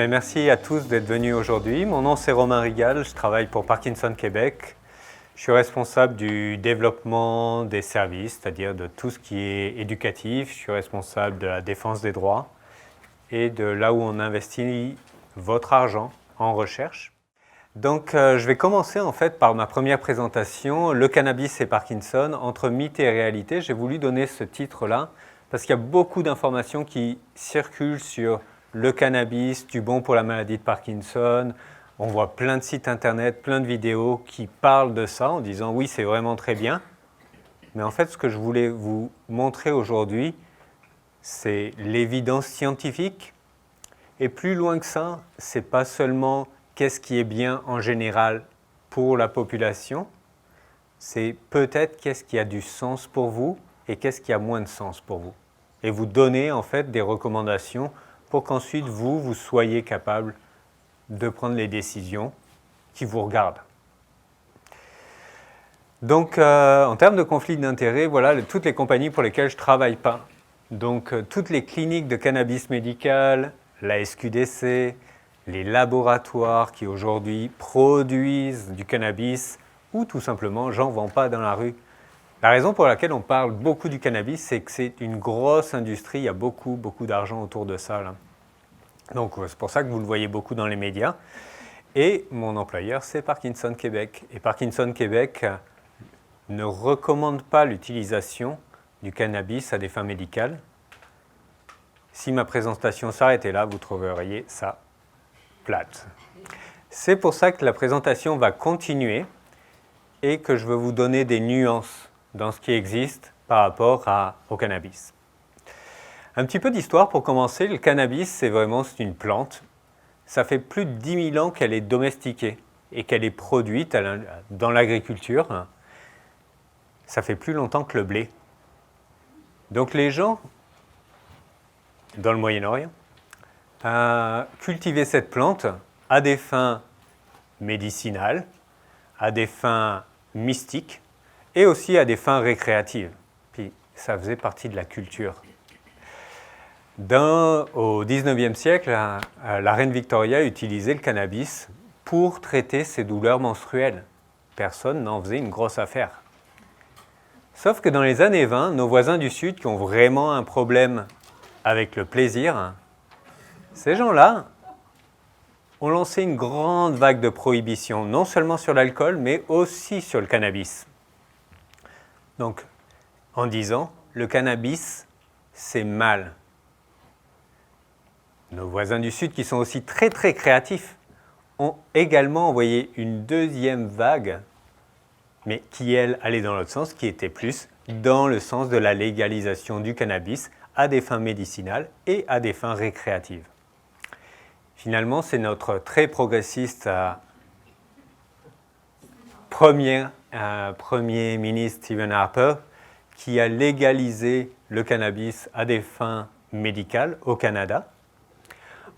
Mais merci à tous d'être venus aujourd'hui. Mon nom c'est Romain Rigal, je travaille pour Parkinson Québec. Je suis responsable du développement des services, c'est-à-dire de tout ce qui est éducatif. Je suis responsable de la défense des droits et de là où on investit votre argent en recherche. Donc je vais commencer en fait par ma première présentation, le cannabis et Parkinson, entre mythe et réalité. J'ai voulu donner ce titre-là parce qu'il y a beaucoup d'informations qui circulent sur le cannabis, du bon pour la maladie de Parkinson. On voit plein de sites internet, plein de vidéos qui parlent de ça en disant oui, c'est vraiment très bien. Mais en fait, ce que je voulais vous montrer aujourd'hui, c'est l'évidence scientifique. Et plus loin que ça, c'est pas seulement qu'est-ce qui est bien en général pour la population, c'est peut-être qu'est-ce qui a du sens pour vous et qu'est-ce qui a moins de sens pour vous. Et vous donner en fait des recommandations pour qu'ensuite vous soyez capable de prendre les décisions qui vous regardent. Donc en termes de conflit d'intérêts, voilà toutes les compagnies pour lesquelles je ne travaille pas. Donc toutes les cliniques de cannabis médical, la SQDC, les laboratoires qui aujourd'hui produisent du cannabis ou tout simplement j'en vends pas dans la rue. La raison pour laquelle on parle beaucoup du cannabis, c'est que c'est une grosse industrie, il y a beaucoup d'argent autour de ça, là. Donc c'est pour ça que vous le voyez beaucoup dans les médias. Et mon employeur, c'est Parkinson Québec. Et Parkinson Québec ne recommande pas l'utilisation du cannabis à des fins médicales. Si ma présentation s'arrêtait là, vous trouveriez ça plate. C'est pour ça que la présentation va continuer et que je veux vous donner des nuances dans ce qui existe par rapport au cannabis. Un petit peu d'histoire pour commencer. Le cannabis, c'est une plante. Ça fait plus de 10 000 ans qu'elle est domestiquée et qu'elle est produite dans l'agriculture. Ça fait plus longtemps que le blé. Donc les gens, dans le Moyen-Orient, cultivaient cette plante à des fins médicinales, à des fins mystiques et aussi à des fins récréatives. Puis ça faisait partie de la culture. Au XIXe siècle, la reine Victoria utilisait le cannabis pour traiter ses douleurs menstruelles. Personne n'en faisait une grosse affaire. Sauf que dans les années 20, nos voisins du Sud qui ont vraiment un problème avec le plaisir, ces gens-là ont lancé une grande vague de prohibition, non seulement sur l'alcool, mais aussi sur le cannabis. Donc, en disant, le cannabis, c'est mal. Nos voisins du Sud, qui sont aussi très créatifs, ont également envoyé une deuxième vague, mais qui, elle, allait dans l'autre sens, qui était plus dans le sens de la légalisation du cannabis à des fins médicinales et à des fins récréatives. Finalement, c'est notre très progressiste Premier ministre Stephen Harper qui a légalisé le cannabis à des fins médicales au Canada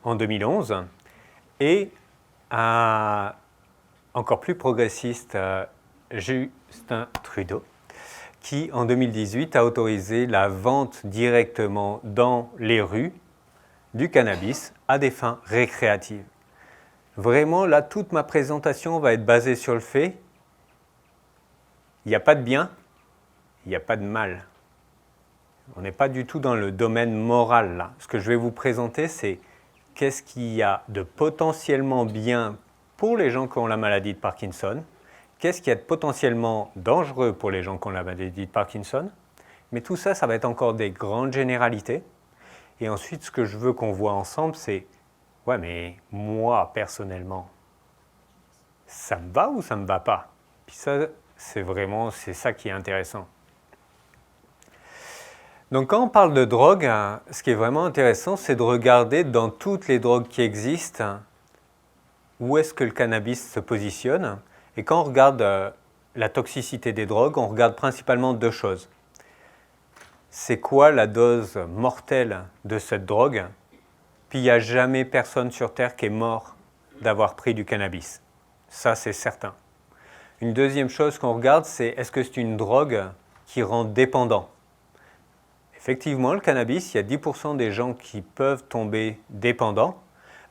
en 2011 et encore plus progressiste Justin Trudeau qui en 2018 a autorisé la vente directement dans les rues du cannabis à des fins récréatives. Vraiment, là, toute ma présentation va être basée sur le fait il n'y a pas de bien, il n'y a pas de mal. On n'est pas du tout dans le domaine moral, là. Ce que je vais vous présenter, c'est qu'est-ce qu'il y a de potentiellement bien pour les gens qui ont la maladie de Parkinson, qu'est-ce qu'il y a de potentiellement dangereux pour les gens qui ont la maladie de Parkinson, mais tout ça, ça va être encore des grandes généralités. Et ensuite, ce que je veux qu'on voit ensemble, c'est ouais, mais moi, personnellement, ça me va ou ça ne me va pas? Puis ça, c'est ça qui est intéressant. Donc quand on parle de drogue, ce qui est vraiment intéressant, c'est de regarder dans toutes les drogues qui existent, où est-ce que le cannabis se positionne. Et quand on regarde la toxicité des drogues, on regarde principalement deux choses. C'est quoi la dose mortelle de cette drogue? Puis il n'y a jamais personne sur Terre qui est mort d'avoir pris du cannabis. Ça, c'est certain. Une deuxième chose qu'on regarde, c'est est-ce que c'est une drogue qui rend dépendant? Effectivement, le cannabis, il y a 10% des gens qui peuvent tomber dépendants,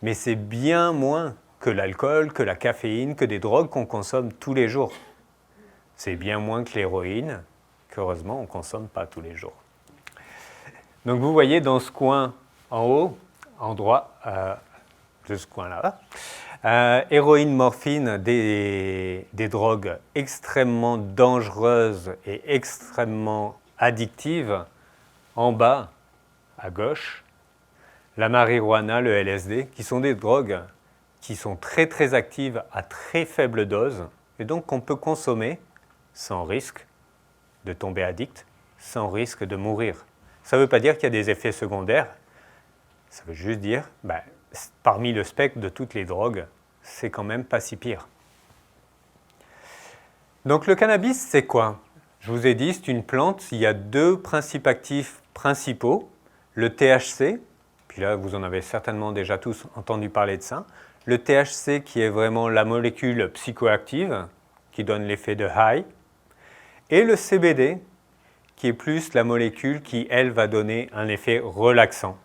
mais c'est bien moins que l'alcool, que la caféine, que des drogues qu'on consomme tous les jours. C'est bien moins que l'héroïne, qu'heureusement on ne consomme pas tous les jours. Donc vous voyez dans ce coin en haut, en droit, de ce coin-là, héroïne, morphine, des drogues extrêmement dangereuses et extrêmement addictives. En bas, à gauche, la marijuana, le LSD, qui sont des drogues qui sont très très actives à très faible dose et donc qu'on peut consommer sans risque de tomber addict, sans risque de mourir. Ça ne veut pas dire qu'il y a des effets secondaires, ça veut juste dire, parmi le spectre de toutes les drogues, c'est quand même pas si pire. Donc le cannabis, c'est quoi? Je vous ai dit, c'est une plante, il y a deux principes actifs principaux, le THC, puis là vous en avez certainement déjà tous entendu parler de ça, le THC qui est vraiment la molécule psychoactive qui donne l'effet de high, et le CBD qui est plus la molécule qui, elle, va donner un effet relaxant.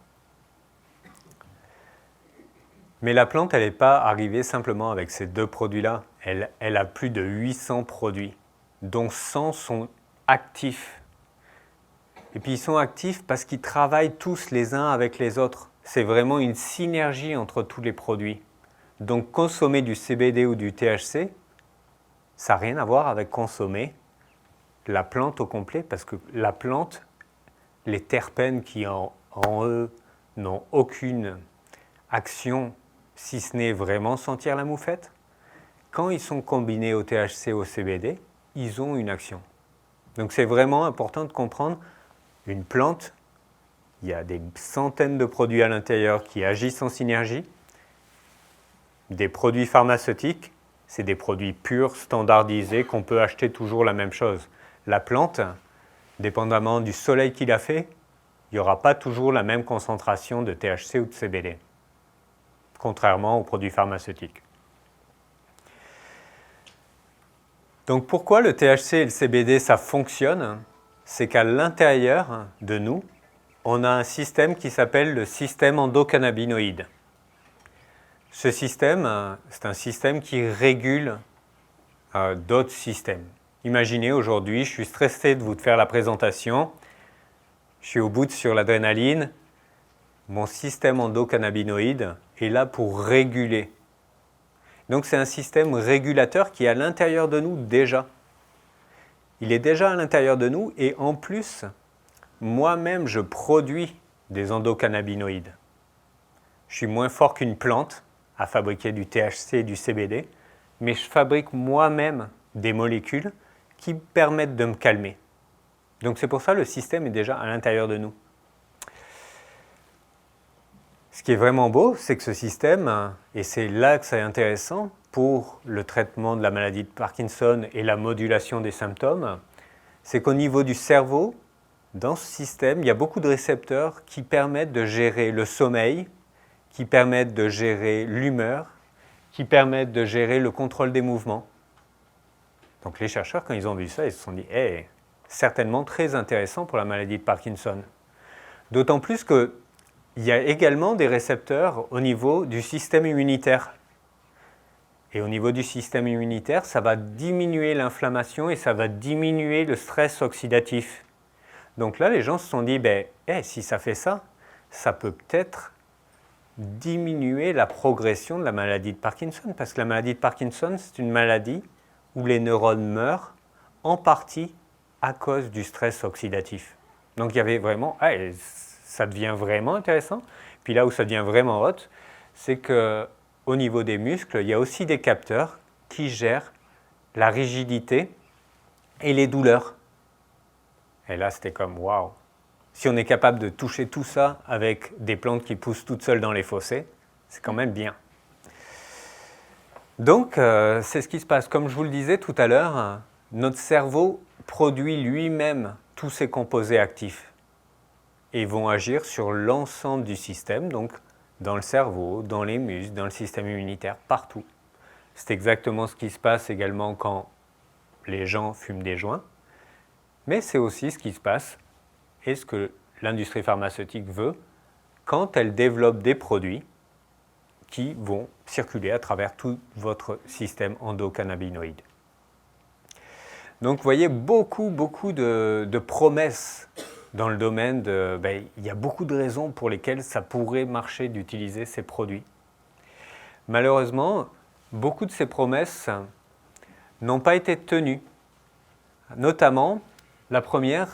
Mais la plante, elle n'est pas arrivée simplement avec ces deux produits-là. Elle a plus de 800 produits, dont 100 sont actifs. Et puis ils sont actifs parce qu'ils travaillent tous les uns avec les autres. C'est vraiment une synergie entre tous les produits. Donc consommer du CBD ou du THC, ça n'a rien à voir avec consommer la plante au complet, parce que la plante, les terpènes qui en eux n'ont aucune action, si ce n'est vraiment sentir la moufette, quand ils sont combinés au THC, au CBD, ils ont une action. Donc c'est vraiment important de comprendre, une plante, il y a des centaines de produits à l'intérieur qui agissent en synergie. Des produits pharmaceutiques, c'est des produits purs, standardisés, qu'on peut acheter toujours la même chose. La plante, dépendamment du soleil qu'il a fait, il n'y aura pas toujours la même concentration de THC ou de CBD, contrairement aux produits pharmaceutiques. Donc pourquoi le THC et le CBD, ça fonctionne? C'est qu'à l'intérieur de nous, on a un système qui s'appelle le système endocannabinoïde. Ce système, c'est un système qui régule d'autres systèmes. Imaginez aujourd'hui, je suis stressé de vous faire la présentation, je suis au bout sur l'adrénaline, mon système endocannabinoïde est là pour réguler. Donc c'est un système régulateur qui est à l'intérieur de nous déjà. Il est déjà à l'intérieur de nous et en plus, moi-même je produis des endocannabinoïdes. Je suis moins fort qu'une plante à fabriquer du THC et du CBD, mais je fabrique moi-même des molécules qui permettent de me calmer. Donc c'est pour ça que le système est déjà à l'intérieur de nous. Ce qui est vraiment beau, c'est que ce système, et c'est là que c'est intéressant pour le traitement de la maladie de Parkinson et la modulation des symptômes, c'est qu'au niveau du cerveau, dans ce système, il y a beaucoup de récepteurs qui permettent de gérer le sommeil, qui permettent de gérer l'humeur, qui permettent de gérer le contrôle des mouvements. Donc les chercheurs, quand ils ont vu ça, ils se sont dit hey, certainement très intéressant pour la maladie de Parkinson. D'autant plus qu'il y a également des récepteurs au niveau du système immunitaire. Et au niveau du système immunitaire, ça va diminuer l'inflammation et ça va diminuer le stress oxydatif. Donc là, les gens se sont dit si ça fait ça, ça peut peut-être diminuer la progression de la maladie de Parkinson. Parce que la maladie de Parkinson, c'est une maladie où les neurones meurent en partie à cause du stress oxydatif. Donc il y avait vraiment, ça devient vraiment intéressant. Puis là où ça devient vraiment hot, c'est qu'au niveau des muscles, il y a aussi des capteurs qui gèrent la rigidité et les douleurs. Et là, c'était comme waouh. Si on est capable de toucher tout ça avec des plantes qui poussent toutes seules dans les fossés, c'est quand même bien. Donc, c'est ce qui se passe. Comme je vous le disais tout à l'heure, notre cerveau produit lui-même tous ces composés actifs et vont agir sur l'ensemble du système, donc dans le cerveau, dans les muscles, dans le système immunitaire, partout. C'est exactement ce qui se passe également quand les gens fument des joints, mais c'est aussi ce qui se passe et ce que l'industrie pharmaceutique veut quand elle développe des produits qui vont circuler à travers tout votre système endocannabinoïde. Donc vous voyez beaucoup de promesses dans le domaine de... il y a beaucoup de raisons pour lesquelles ça pourrait marcher d'utiliser ces produits. Malheureusement, beaucoup de ces promesses n'ont pas été tenues. Notamment, la première,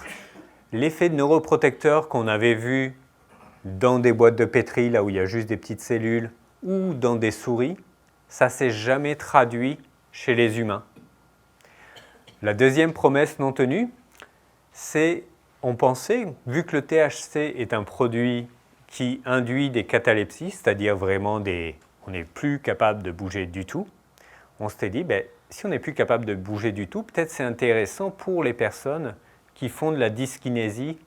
l'effet de neuroprotecteur qu'on avait vu dans des boîtes de pétri, là où il y a juste des petites cellules, ou dans des souris, ça ne s'est jamais traduit chez les humains. La deuxième promesse non tenue, c'est, on pensait, vu que le THC est un produit qui induit des catalepsies, c'est-à-dire vraiment on n'est plus capable de bouger du tout, on s'était dit, si on n'est plus capable de bouger du tout, peut-être c'est intéressant pour les personnes qui font de la dyskinésie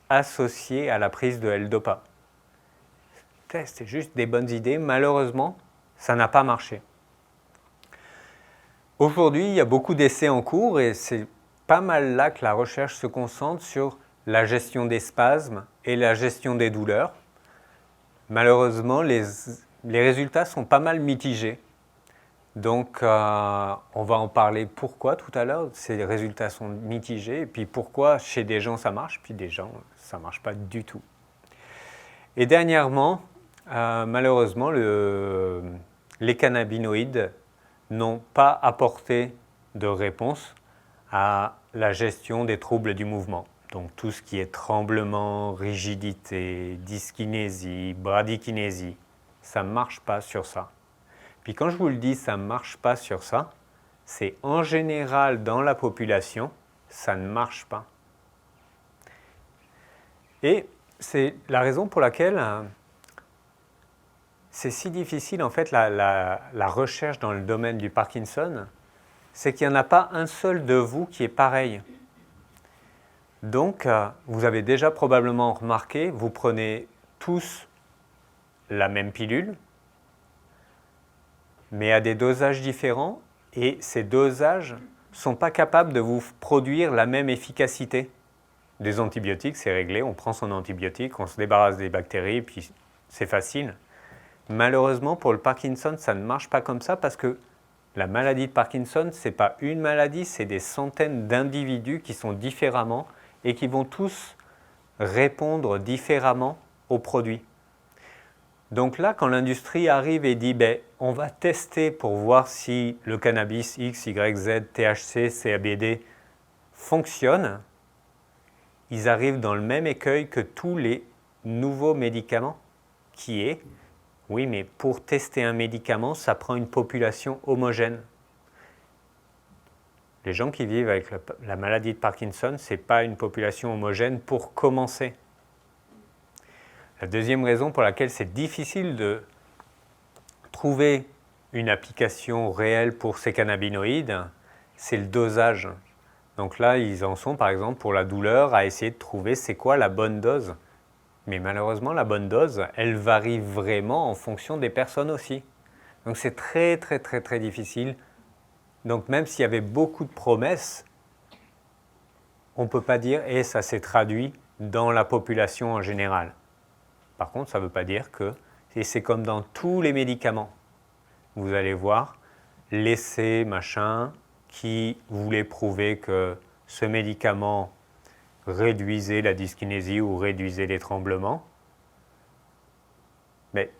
associée à la prise de L-Dopa. C'est juste des bonnes idées. Malheureusement, ça n'a pas marché. Aujourd'hui, il y a beaucoup d'essais en cours et c'est pas mal là que la recherche se concentre sur la gestion des spasmes et la gestion des douleurs. Malheureusement, les résultats sont pas mal mitigés. Donc, on va en parler pourquoi tout à l'heure. Ces résultats sont mitigés et puis pourquoi chez des gens ça marche, puis des gens ça ne marche pas du tout. Et dernièrement, malheureusement, les cannabinoïdes n'ont pas apporté de réponse à la gestion des troubles du mouvement. Donc tout ce qui est tremblement, rigidité, dyskinésie, bradykinésie, ça ne marche pas sur ça. Puis quand je vous le dis, ça ne marche pas sur ça, c'est en général dans la population, ça ne marche pas. Et c'est la raison pour laquelle c'est si difficile en fait la recherche dans le domaine du Parkinson, c'est qu'il n'y en a pas un seul de vous qui est pareil. Donc, vous avez déjà probablement remarqué, vous prenez tous la même pilule, mais à des dosages différents, et ces dosages ne sont pas capables de vous produire la même efficacité. Des antibiotiques, c'est réglé, on prend son antibiotique, on se débarrasse des bactéries, puis c'est facile. Malheureusement, pour le Parkinson, ça ne marche pas comme ça parce que la maladie de Parkinson, ce n'est pas une maladie, c'est des centaines d'individus qui sont différemment et qui vont tous répondre différemment aux produits. Donc là, quand l'industrie arrive et dit on va tester pour voir si le cannabis X, Y, Z, THC, CBD fonctionne, ils arrivent dans le même écueil que tous les nouveaux médicaments, qui est oui, mais pour tester un médicament, ça prend une population homogène. Les gens qui vivent avec la maladie de Parkinson, ce n'est pas une population homogène pour commencer. La deuxième raison pour laquelle c'est difficile de trouver une application réelle pour ces cannabinoïdes, c'est le dosage. Donc là, ils en sont par exemple pour la douleur à essayer de trouver c'est quoi la bonne dose. Mais malheureusement, la bonne dose, elle varie vraiment en fonction des personnes aussi. Donc c'est très difficile. Donc même s'il y avait beaucoup de promesses, on ne peut pas dire « et ça s'est traduit dans la population en général ». Par contre, ça ne veut pas dire que, et c'est comme dans tous les médicaments, vous allez voir l'essai machin qui voulait prouver que ce médicament réduisait la dyskinésie ou réduisait les tremblements. Mais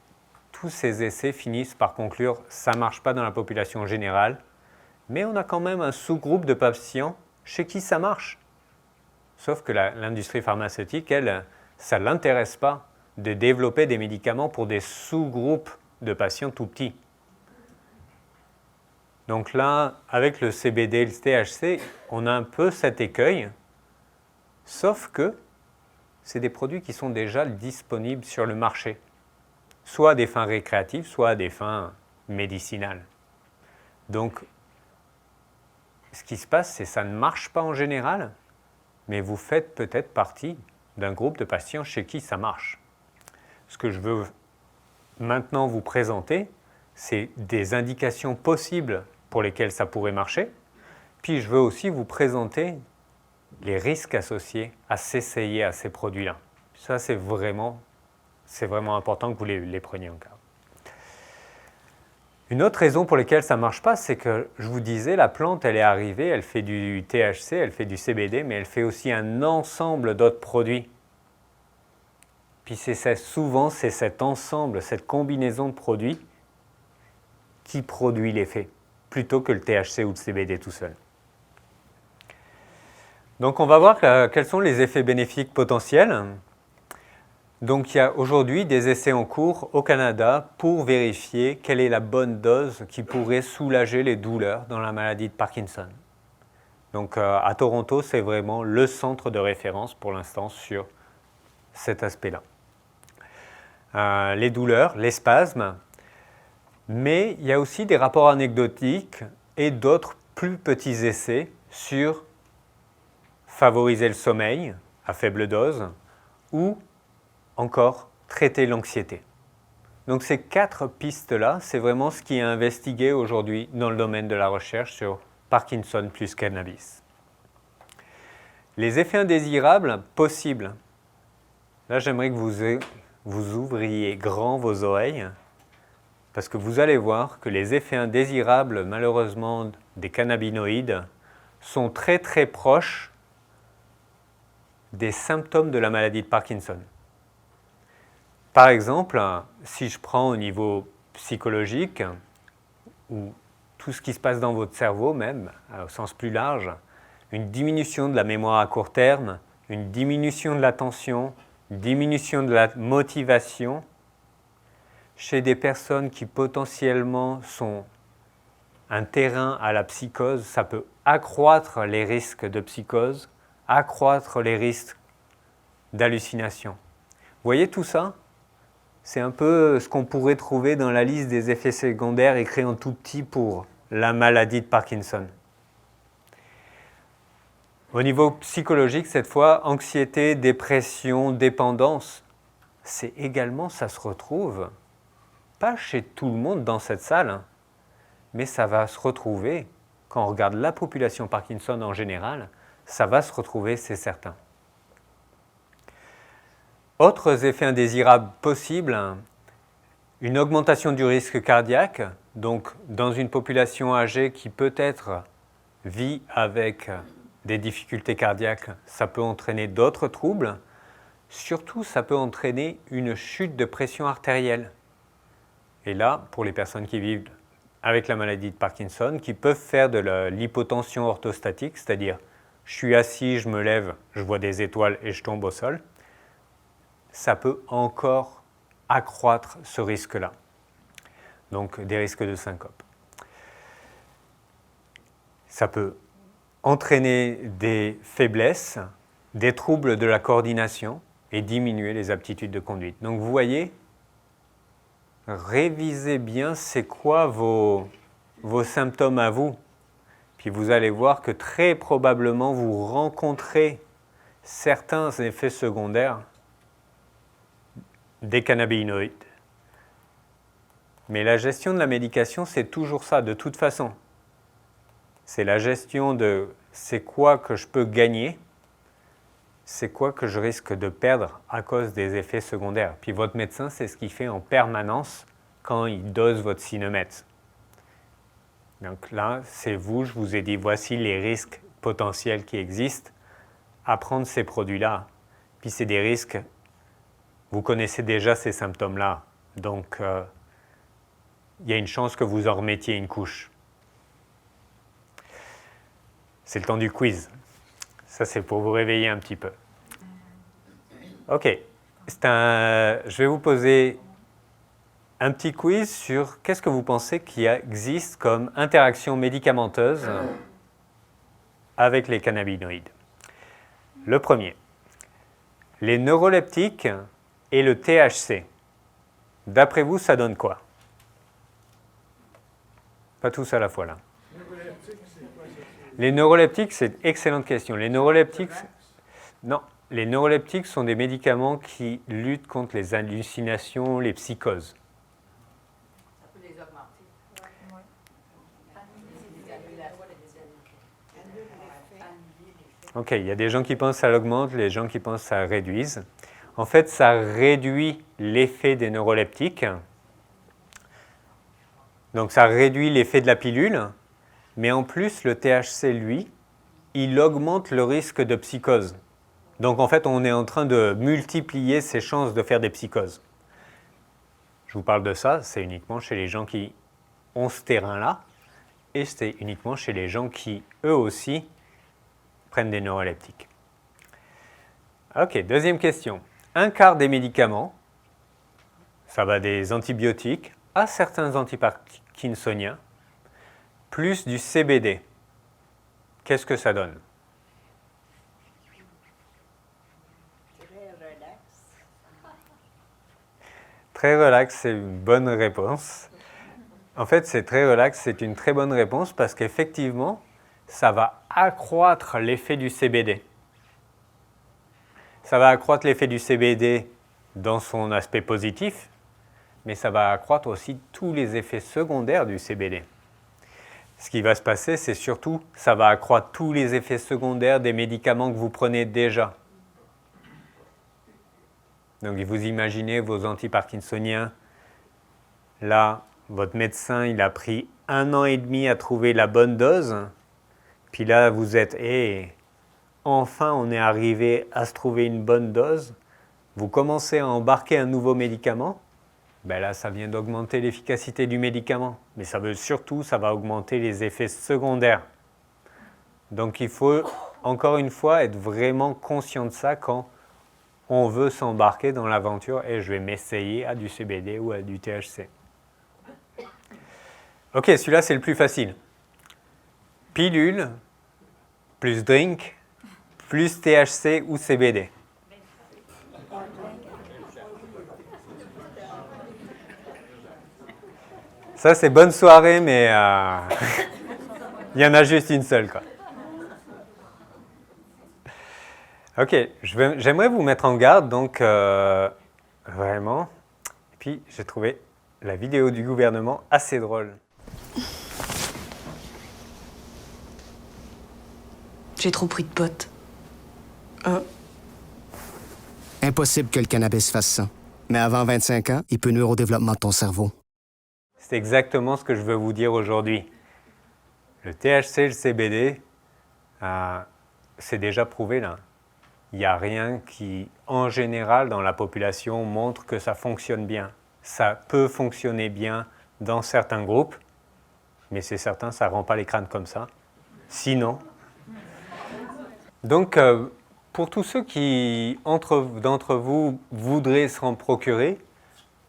tous ces essais finissent par conclure « ça ne marche pas dans la population générale », mais on a quand même un sous-groupe de patients chez qui ça marche. Sauf que l'industrie pharmaceutique, elle, ça ne l'intéresse pas de développer des médicaments pour des sous-groupes de patients tout petits. Donc là, avec le CBD et le THC, on a un peu cet écueil, sauf que c'est des produits qui sont déjà disponibles sur le marché, soit à des fins récréatives, soit à des fins médicinales. Donc, ce qui se passe, c'est que ça ne marche pas en général, mais vous faites peut-être partie d'un groupe de patients chez qui ça marche. Ce que je veux maintenant vous présenter, c'est des indications possibles pour lesquelles ça pourrait marcher, puis je veux aussi vous présenter les risques associés à s'essayer à ces produits-là. Ça, c'est vraiment important que vous les preniez en garde. Une autre raison pour laquelle ça ne marche pas, c'est que je vous disais, la plante, elle est arrivée, elle fait du THC, elle fait du CBD, mais elle fait aussi un ensemble d'autres produits. Puis souvent, c'est cet ensemble, cette combinaison de produits qui produit l'effet, plutôt que le THC ou le CBD tout seul. Donc on va voir quels sont les effets bénéfiques potentiels. Donc il y a aujourd'hui des essais en cours au Canada pour vérifier quelle est la bonne dose qui pourrait soulager les douleurs dans la maladie de Parkinson. Donc à Toronto, c'est vraiment le centre de référence pour l'instant sur cet aspect-là. Les douleurs, les spasmes, mais il y a aussi des rapports anecdotiques et d'autres plus petits essais sur favoriser le sommeil à faible dose ou encore traiter l'anxiété. Donc ces 4 pistes-là, c'est vraiment ce qui est investigué aujourd'hui dans le domaine de la recherche sur Parkinson plus cannabis. Les effets indésirables possibles. Là, j'aimerais que vous ouvriez grand vos oreilles parce que vous allez voir que les effets indésirables, malheureusement, des cannabinoïdes sont très très proches des symptômes de la maladie de Parkinson. Par exemple, si je prends au niveau psychologique, ou tout ce qui se passe dans votre cerveau même, au sens plus large, une diminution de la mémoire à court terme, une diminution de l'attention, une diminution de la motivation, chez des personnes qui potentiellement sont un terrain à la psychose, ça peut accroître les risques de psychose, accroître les risques d'hallucination. Vous voyez tout ça ? C'est un peu ce qu'on pourrait trouver dans la liste des effets secondaires écrits en tout petit pour la maladie de Parkinson. Au niveau psychologique, cette fois, anxiété, dépression, dépendance, c'est également, ça se retrouve, pas chez tout le monde dans cette salle, mais ça va se retrouver, quand on regarde la population Parkinson en général, ça va se retrouver, c'est certain. Autres effets indésirables possibles, une augmentation du risque cardiaque, donc dans une population âgée qui peut-être vit avec des difficultés cardiaques, ça peut entraîner d'autres troubles. Surtout, ça peut entraîner une chute de pression artérielle. Et là, pour les personnes qui vivent avec la maladie de Parkinson, qui peuvent faire de l'hypotension orthostatique, c'est-à-dire je suis assis, je me lève, je vois des étoiles et je tombe au sol, ça peut encore accroître ce risque-là. Donc des risques de syncope. Ça peut entraîner des faiblesses, des troubles de la coordination et diminuer les aptitudes de conduite. Donc vous voyez, révisez bien c'est quoi vos symptômes à vous. Puis vous allez voir que très probablement vous rencontrez certains effets secondaires des cannabinoïdes. Mais la gestion de la médication, c'est toujours ça, de toute façon. C'est la gestion de c'est quoi que je peux gagner, c'est quoi que je risque de perdre à cause des effets secondaires. Puis votre médecin, c'est ce qu'il fait en permanence quand il dose votre Sinemet. Donc là, c'est vous, je vous ai dit, voici les risques potentiels qui existent à prendre ces produits-là. Puis c'est des risques, vous connaissez déjà ces symptômes-là. Donc, il y a une chance que vous en remettiez une couche. C'est le temps du quiz. Ça, c'est pour vous réveiller un petit peu. OK. Je vais vous poser un petit quiz sur qu'est-ce que vous pensez qu'il existe comme interaction médicamenteuse avec les cannabinoïdes. Le premier, les neuroleptiques et le THC. D'après vous, ça donne quoi? Pas tous à la fois là. Les neuroleptiques, c'est une excellente question. Les neuroleptiques, non, les neuroleptiques sont des médicaments qui luttent contre les hallucinations, les psychoses. Ça peut les augmenter. Ok, il y a des gens qui pensent que ça l'augmente, les gens qui pensent que ça réduise. En fait, ça réduit l'effet des neuroleptiques. Donc ça réduit l'effet de la pilule, mais en plus le THC, lui, il augmente le risque de psychose. Donc en fait, on est en train de multiplier ses chances de faire des psychoses. Je vous parle de ça, c'est uniquement chez les gens qui ont ce terrain-là, et c'est uniquement chez les gens qui, eux aussi, prennent des neuroleptiques. Ok, deuxième question. Un quart des médicaments, ça va des antibiotiques à certains antiparkinsoniens, plus du CBD. Qu'est-ce que ça donne? Très relax, c'est une bonne réponse. En fait, c'est très relax, c'est une très bonne réponse parce qu'effectivement, ça va accroître l'effet du CBD. Ça va accroître l'effet du CBD dans son aspect positif, mais ça va accroître aussi tous les effets secondaires du CBD. Ce qui va se passer, c'est surtout, ça va accroître tous les effets secondaires des médicaments que vous prenez déjà. Donc vous imaginez vos antiparkinsoniens, là, votre médecin, il a pris 1 an et demi à trouver la bonne dose, puis là, vous êtes, enfin, on est arrivé à se trouver une bonne dose, vous commencez à embarquer un nouveau médicament, ben là, ça vient d'augmenter l'efficacité du médicament, mais ça va augmenter les effets secondaires. Donc il faut, encore une fois, être vraiment conscient de ça quand on veut s'embarquer dans l'aventure et je vais m'essayer à du CBD ou à du THC. Ok, celui-là c'est le plus facile. Pilule, plus drink, plus THC ou CBD. Ça c'est bonne soirée, mais il y en a juste une seule, quoi. Ok, j'aimerais vous mettre en garde, donc vraiment. Et puis, j'ai trouvé la vidéo du gouvernement assez drôle. J'ai trop pris de potes. Impossible que le cannabis fasse ça. Mais avant 25 ans, il peut nuire au développement de ton cerveau. C'est exactement ce que je veux vous dire aujourd'hui. Le THC et le CBD, c'est déjà prouvé là. Il n'y a rien qui, en général, dans la population, montre que ça fonctionne bien. Ça peut fonctionner bien dans certains groupes, mais c'est certain, ça ne rend pas les crânes comme ça. Sinon. Donc, pour tous ceux qui, d'entre vous, voudraient s'en procurer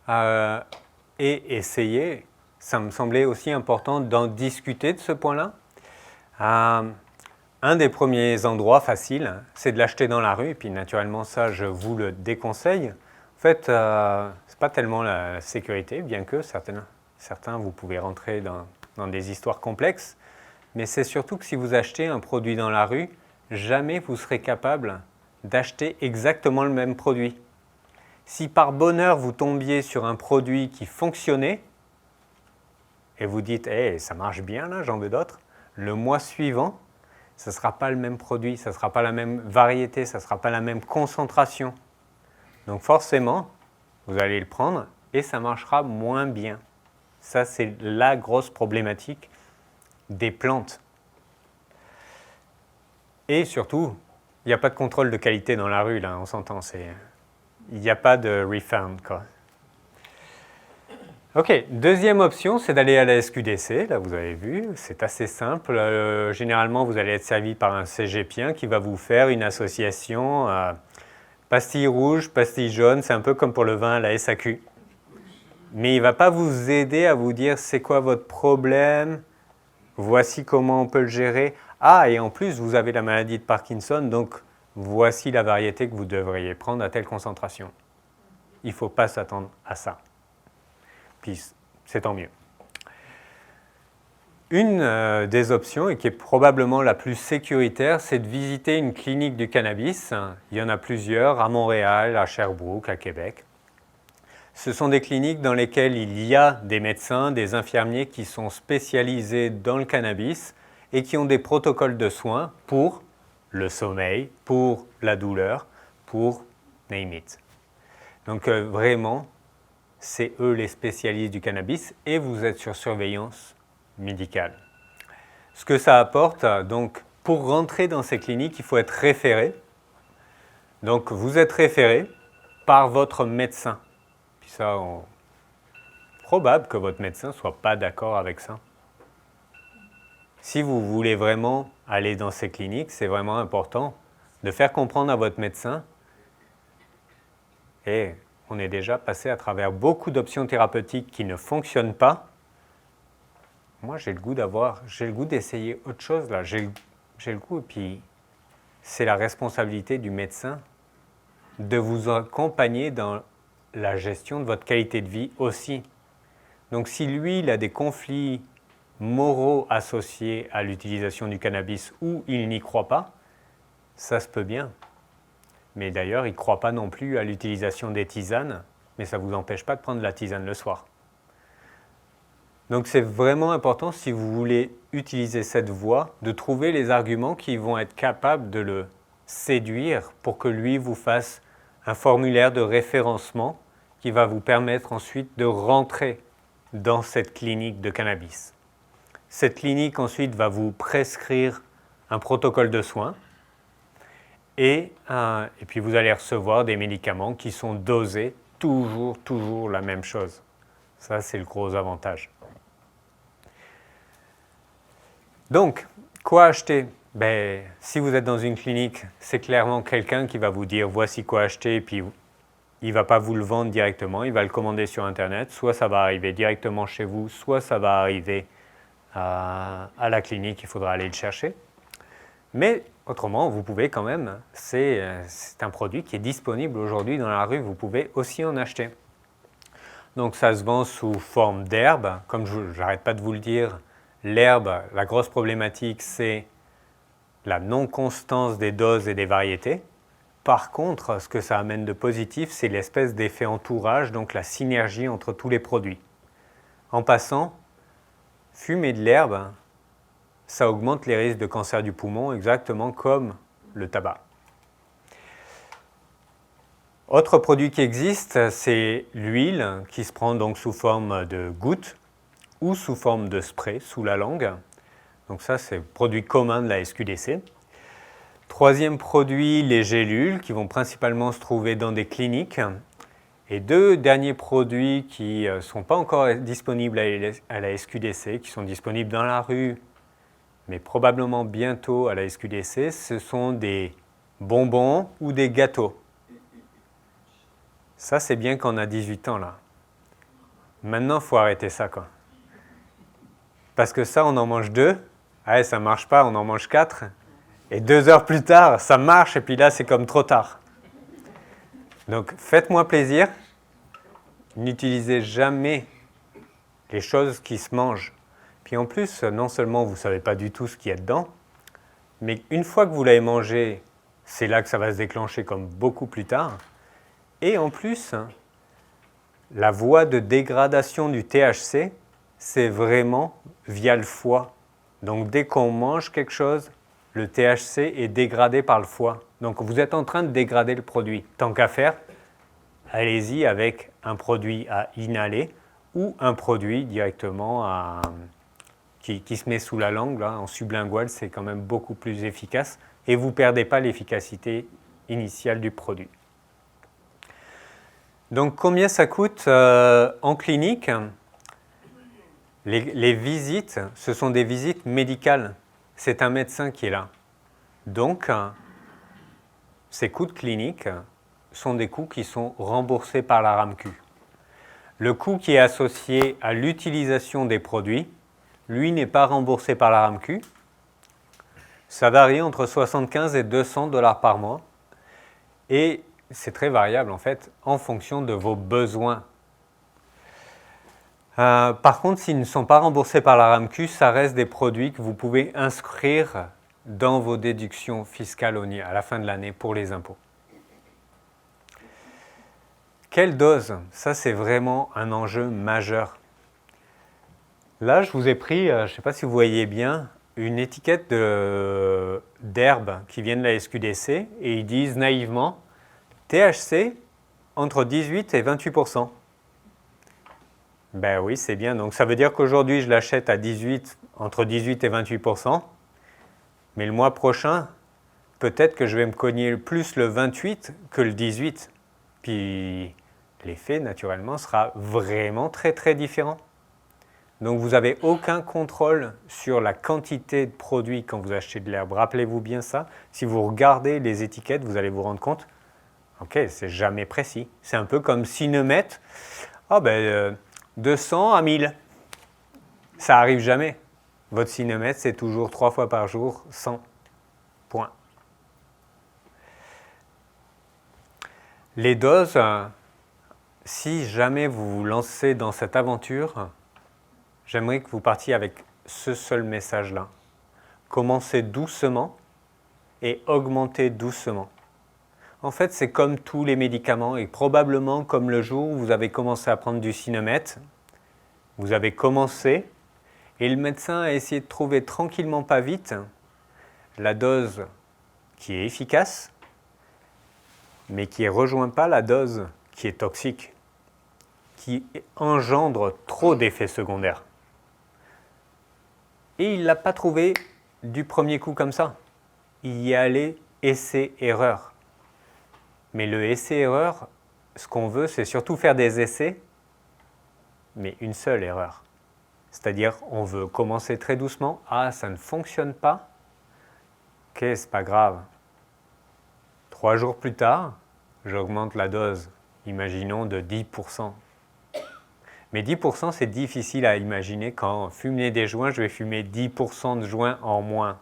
et essayer, ça me semblait aussi important d'en discuter de ce point-là. Un des premiers endroits faciles, c'est de l'acheter dans la rue, et puis naturellement ça, je vous le déconseille. En fait, ce n'est pas tellement la sécurité, bien que certains vous pouvez rentrer dans des histoires complexes, mais c'est surtout que si vous achetez un produit dans la rue, jamais vous serez capable d'acheter exactement le même produit. Si par bonheur vous tombiez sur un produit qui fonctionnait, et vous dites hey, « ça marche bien là, j'en veux d'autres », le mois suivant, ce ne sera pas le même produit, ce ne sera pas la même variété, ce ne sera pas la même concentration. Donc forcément, vous allez le prendre et ça marchera moins bien. Ça, c'est la grosse problématique des plantes. Et surtout, il n'y a pas de contrôle de qualité dans la rue, là, on s'entend. Il n'y a pas de refund, quoi. Ok, deuxième option, c'est d'aller à la SQDC, là vous avez vu, c'est assez simple. Généralement, vous allez être servi par un cégepien qui va vous faire une association pastilles rouges, pastilles jaunes, c'est un peu comme pour le vin à la SAQ. Mais il ne va pas vous aider à vous dire c'est quoi votre problème, voici comment on peut le gérer. Ah, et en plus, vous avez la maladie de Parkinson, donc voici la variété que vous devriez prendre à telle concentration. Il ne faut pas s'attendre à ça. Puis c'est tant mieux. Une des options, et qui est probablement la plus sécuritaire, c'est de visiter une clinique du cannabis. Il y en a plusieurs, à Montréal, à Sherbrooke, à Québec. Ce sont des cliniques dans lesquelles il y a des médecins, des infirmiers qui sont spécialisés dans le cannabis et qui ont des protocoles de soins pour le sommeil, pour la douleur, pour name it. Donc vraiment, c'est eux les spécialistes du cannabis et vous êtes sur surveillance médicale. Ce que ça apporte, donc pour rentrer dans ces cliniques, il faut être référé. Donc vous êtes référé par votre médecin. Puis ça, probable que votre médecin ne soit pas d'accord avec ça. Si vous voulez vraiment aller dans ces cliniques, c'est vraiment important de faire comprendre à votre médecin. Et on est déjà passé à travers beaucoup d'options thérapeutiques qui ne fonctionnent pas. Moi, j'ai le goût d'essayer autre chose là. J'ai le goût, et puis c'est la responsabilité du médecin de vous accompagner dans la gestion de votre qualité de vie aussi. Donc si lui, il a des conflits moraux associés à l'utilisation du cannabis ou il n'y croit pas, ça se peut bien. Mais d'ailleurs, il ne croit pas non plus à l'utilisation des tisanes, mais ça ne vous empêche pas de prendre la tisane le soir. Donc c'est vraiment important, si vous voulez utiliser cette voie, de trouver les arguments qui vont être capables de le séduire pour que lui vous fasse un formulaire de référencement qui va vous permettre ensuite de rentrer dans cette clinique de cannabis. Cette clinique ensuite va vous prescrire un protocole de soins et puis vous allez recevoir des médicaments qui sont dosés toujours la même chose. Ça, c'est le gros avantage. Donc, quoi acheter? Si vous êtes dans une clinique, c'est clairement quelqu'un qui va vous dire voici quoi acheter, et puis il ne va pas vous le vendre directement, il va le commander sur Internet. Soit ça va arriver directement chez vous, soit ça va arriver à la clinique, il faudra aller le chercher. Mais autrement, vous pouvez quand même, c'est un produit qui est disponible aujourd'hui dans la rue, vous pouvez aussi en acheter. Donc ça se vend sous forme d'herbe, comme je n'arrête pas de vous le dire. L'herbe, la grosse problématique, c'est la non-constance des doses et des variétés. Par contre, ce que ça amène de positif, c'est l'espèce d'effet entourage, donc la synergie entre tous les produits. En passant, fumer de l'herbe, ça augmente les risques de cancer du poumon, exactement comme le tabac. Autre produit qui existe, c'est l'huile qui se prend donc sous forme de gouttes ou sous forme de spray sous la langue. Donc ça, c'est le produit commun de la SQDC. Troisième produit, les gélules qui vont principalement se trouver dans des cliniques. Et deux derniers produits qui ne sont pas encore disponibles à la SQDC, qui sont disponibles dans la rue, mais probablement bientôt à la SQDC, ce sont des bonbons ou des gâteaux. Ça, c'est bien quand on a 18 ans, là. Maintenant, il faut arrêter ça, quoi. Parce que ça, on en mange 2. Ah, ça ne marche pas, on en mange 4. Et 2 heures plus tard, ça marche, et puis là, c'est comme trop tard. Donc, faites-moi plaisir. N'utilisez jamais les choses qui se mangent. Puis en plus, non seulement vous ne savez pas du tout ce qu'il y a dedans, mais une fois que vous l'avez mangé, c'est là que ça va se déclencher comme beaucoup plus tard. Et en plus, la voie de dégradation du THC, c'est vraiment via le foie. Donc dès qu'on mange quelque chose, le THC est dégradé par le foie. Donc vous êtes en train de dégrader le produit. Tant qu'à faire, allez-y avec un produit à inhaler ou un produit directement qui se met sous la langue. Là, en sublingual, c'est quand même beaucoup plus efficace et vous ne perdez pas l'efficacité initiale du produit. Donc combien ça coûte en clinique? Les visites, ce sont des visites médicales. C'est un médecin qui est là. Donc, ces coûts de clinique sont des coûts qui sont remboursés par la RAMQ. Le coût qui est associé à l'utilisation des produits, lui, n'est pas remboursé par la RAMQ. Ça varie entre 75 et 200 $ par mois. Et c'est très variable, en fait, en fonction de vos besoins. Par contre, s'ils ne sont pas remboursés par la RAMQ, ça reste des produits que vous pouvez inscrire dans vos déductions fiscales à la fin de l'année pour les impôts. Quelle dose? Ça, c'est vraiment un enjeu majeur. Là, je vous ai pris, je ne sais pas si vous voyez bien, une étiquette d'herbe qui vient de la SQDC et ils disent naïvement THC entre 18 et 28 %. Ben oui, c'est bien. Donc ça veut dire qu'aujourd'hui, je l'achète à 18, entre 18 et 28%. Mais le mois prochain, peut-être que je vais me cogner plus le 28 que le 18. Puis l'effet, naturellement, sera vraiment très, très différent. Donc vous n'avez aucun contrôle sur la quantité de produits quand vous achetez de l'herbe. Rappelez-vous bien ça. Si vous regardez les étiquettes, vous allez vous rendre compte, ok, c'est jamais précis. C'est un peu comme Cinemètre, 200 à 1000. Ça arrive jamais. Votre Cinemètre, c'est toujours 3 fois par jour, 100. Point. Les doses, si jamais vous vous lancez dans cette aventure, j'aimerais que vous partiez avec ce seul message-là. Commencez doucement et augmentez doucement. En fait, c'est comme tous les médicaments et probablement comme le jour où vous avez commencé à prendre du Cinemètre, vous avez commencé et le médecin a essayé de trouver tranquillement, pas vite, la dose qui est efficace, mais qui ne rejoint pas la dose qui est toxique, qui engendre trop d'effets secondaires. Et il ne l'a pas trouvé du premier coup comme ça. Il y est allé essai-erreur. Mais le essai-erreur, ce qu'on veut, c'est surtout faire des essais, mais une seule erreur. C'est-à-dire, on veut commencer très doucement. Ah, ça ne fonctionne pas. Ok, c'est pas grave. 3 jours plus tard, j'augmente la dose, imaginons de 10%. Mais 10%, c'est difficile à imaginer quand fumer des joints, je vais fumer 10% de joints en moins.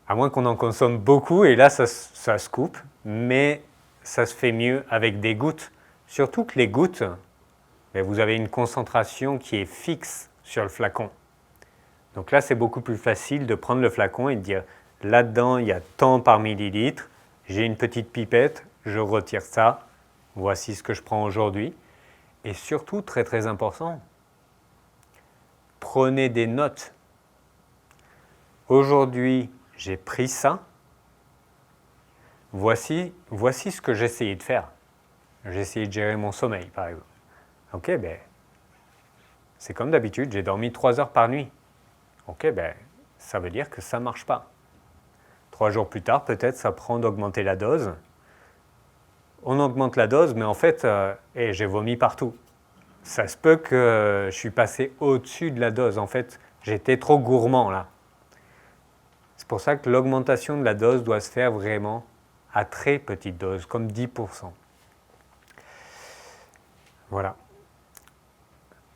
À moins qu'on en consomme beaucoup, et là, ça se coupe, mais ça se fait mieux avec des gouttes. Surtout que les gouttes, vous avez une concentration qui est fixe sur le flacon. Donc là, c'est beaucoup plus facile de prendre le flacon et de dire, là-dedans, il y a tant par millilitre, j'ai une petite pipette, je retire ça, voici ce que je prends aujourd'hui. Et surtout, très très important, prenez des notes. Aujourd'hui, j'ai pris ça. Voici ce que j'ai essayé de faire. J'ai essayé de gérer mon sommeil, par exemple. Ok, c'est comme d'habitude, j'ai dormi 3 heures par nuit. Ok, ça veut dire que ça ne marche pas. 3 jours plus tard, peut-être, ça prend d'augmenter la dose. On augmente la dose, mais en fait, j'ai vomi partout. Ça se peut que je suis passé au-dessus de la dose. En fait, j'étais trop gourmand là. C'est pour ça que l'augmentation de la dose doit se faire vraiment à très petite dose, comme 10%. Voilà.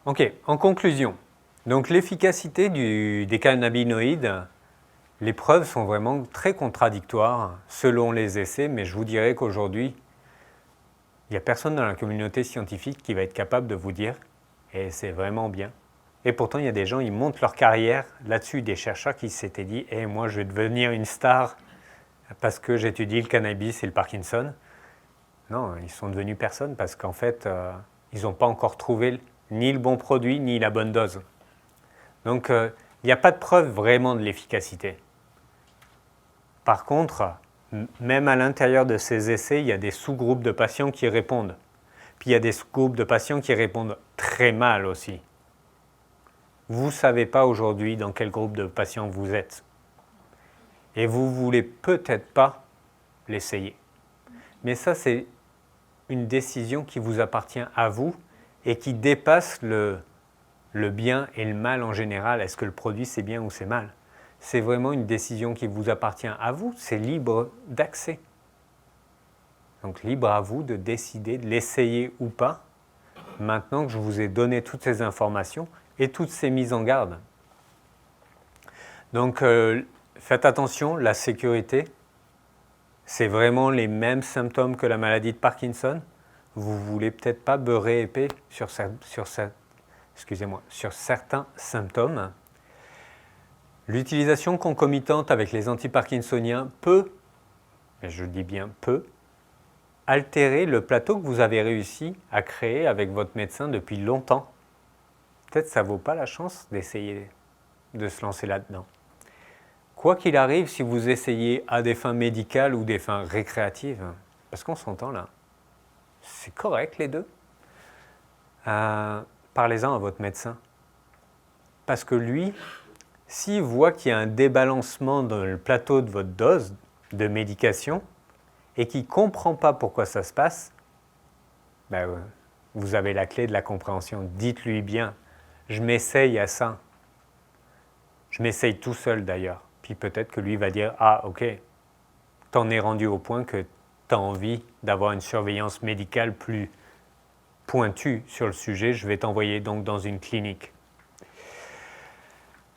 Ok, en conclusion. Donc l'efficacité des cannabinoïdes, les preuves sont vraiment très contradictoires selon les essais, mais je vous dirais qu'aujourd'hui, il n'y a personne dans la communauté scientifique qui va être capable de vous dire « et c'est vraiment bien ». Et pourtant, il y a des gens, ils montent leur carrière là-dessus, des chercheurs qui s'étaient dit « moi, je vais devenir une star parce que j'étudie le cannabis et le Parkinson ». Non, ils sont devenus personne parce qu'en fait, ils n'ont pas encore trouvé ni le bon produit, ni la bonne dose. Donc, il n'y a pas de preuve vraiment de l'efficacité. Par contre, même à l'intérieur de ces essais, il y a des sous-groupes de patients qui répondent. Puis il y a des sous-groupes de patients qui répondent très mal aussi. Vous ne savez pas aujourd'hui dans quel groupe de patients vous êtes. Et vous ne voulez peut-être pas l'essayer. Mais ça, c'est une décision qui vous appartient à vous et qui dépasse le bien et le mal en général. Est-ce que le produit c'est bien ou c'est mal ? C'est vraiment une décision qui vous appartient à vous, c'est libre d'accès. Donc libre à vous de décider de l'essayer ou pas, maintenant que je vous ai donné toutes ces informations et toutes ces mises en garde. Donc faites attention, la sécurité, c'est vraiment les mêmes symptômes que la maladie de Parkinson. Vous ne voulez peut-être pas beurrer épais sur certains symptômes. L'utilisation concomitante avec les antiparkinsoniens peut, et je dis bien peut, altérer le plateau que vous avez réussi à créer avec votre médecin depuis longtemps. Peut-être que ça ne vaut pas la chance d'essayer de se lancer là-dedans. Quoi qu'il arrive, si vous essayez à des fins médicales ou des fins récréatives, parce qu'on s'entend là, c'est correct les deux. parlez-en à votre médecin. Parce que lui, s'il voit qu'il y a un débalancement dans le plateau de votre dose de médication et qu'il ne comprend pas pourquoi ça se passe, ben, vous avez la clé de la compréhension. Dites-lui bien, je m'essaye à ça. Je m'essaye tout seul d'ailleurs. Puis peut-être que lui va dire, ah ok, t'en es rendu au point que tu as envie d'avoir une surveillance médicale plus pointue sur le sujet, je vais t'envoyer donc dans une clinique.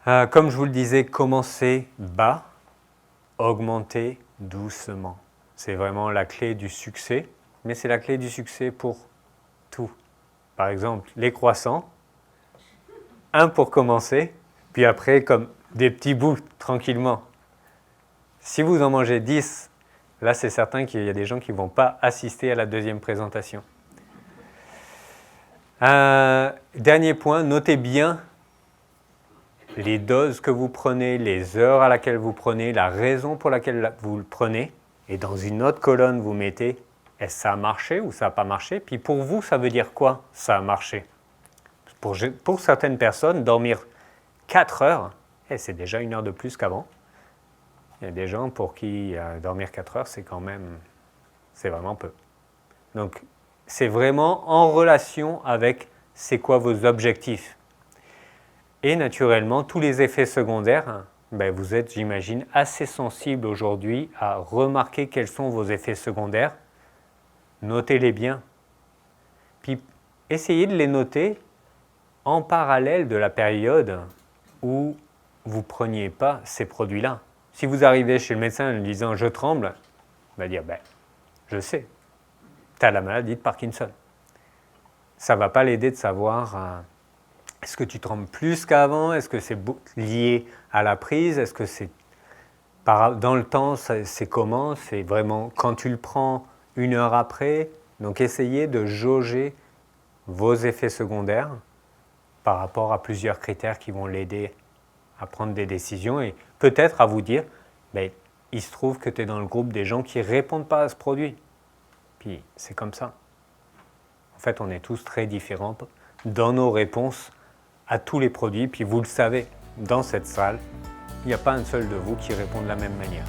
Comme je vous le disais, commencez bas, augmentez doucement. C'est vraiment la clé du succès, mais c'est la clé du succès pour tout. Par exemple, les croissants, un pour commencer, puis après comme des petits bouts tranquillement. Si vous en mangez 10, là c'est certain qu'il y a des gens qui ne vont pas assister à la deuxième présentation. Dernier point, notez bien les doses que vous prenez, les heures à laquelle vous prenez, la raison pour laquelle vous le prenez. Et dans une autre colonne, vous mettez est-ce que ça a marché ou ça n'a pas marché. Puis pour vous, ça veut dire quoi, ça a marché? Pour certaines personnes, dormir 4 heures, c'est déjà 1 heure de plus qu'avant. Il y a des gens pour qui dormir 4 heures, c'est vraiment peu. Donc, c'est vraiment en relation avec c'est quoi vos objectifs. Et naturellement, tous les effets secondaires, vous êtes, j'imagine, assez sensible aujourd'hui à remarquer quels sont vos effets secondaires. Notez-les bien. Puis, essayez de les noter en parallèle de la période où vous ne preniez pas ces produits-là. Si vous arrivez chez le médecin en lui disant « je tremble », il va dire « je sais, tu as la maladie de Parkinson ». Ça ne va pas l'aider de savoir est-ce que tu trembles plus qu'avant, est-ce que c'est lié à la prise, est-ce que c'est dans le temps, c'est comment, c'est vraiment quand tu le prends 1 heure après. Donc essayez de jauger vos effets secondaires par rapport à plusieurs critères qui vont l'aider à prendre des décisions et peut-être à vous dire, il se trouve que tu es dans le groupe des gens qui ne répondent pas à ce produit. Puis c'est comme ça. En fait, on est tous très différents dans nos réponses à tous les produits. Puis vous le savez, dans cette salle, il n'y a pas un seul de vous qui répond de la même manière.